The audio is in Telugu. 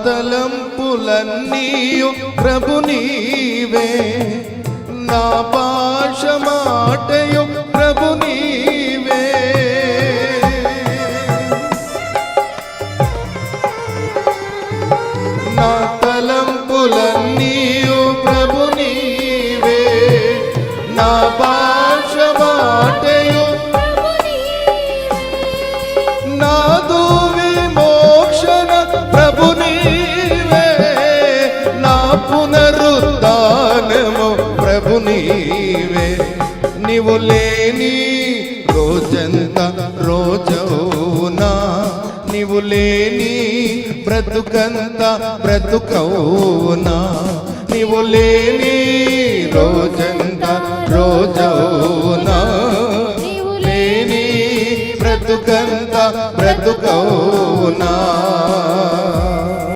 తలంపులన్నీయు ప్రభు నీవే, నా భాష మాటయు ప్రభు నీవే. నా తలంపులన్నీయు ప్రభు నీవే, నా భాష మాటయు నాదు విమోక్షణ ప్రభు నీవే, నా పునరుద్ధానము ప్రభు నీవే. నీవు లేని రోజంత రోజవునా, నీవు లేని బ్రతుకంత బ్రతుకవునా, నీవు లేని రోజంత రోజవునా, లేని బ్రతుకంత బ్రతుకవునా.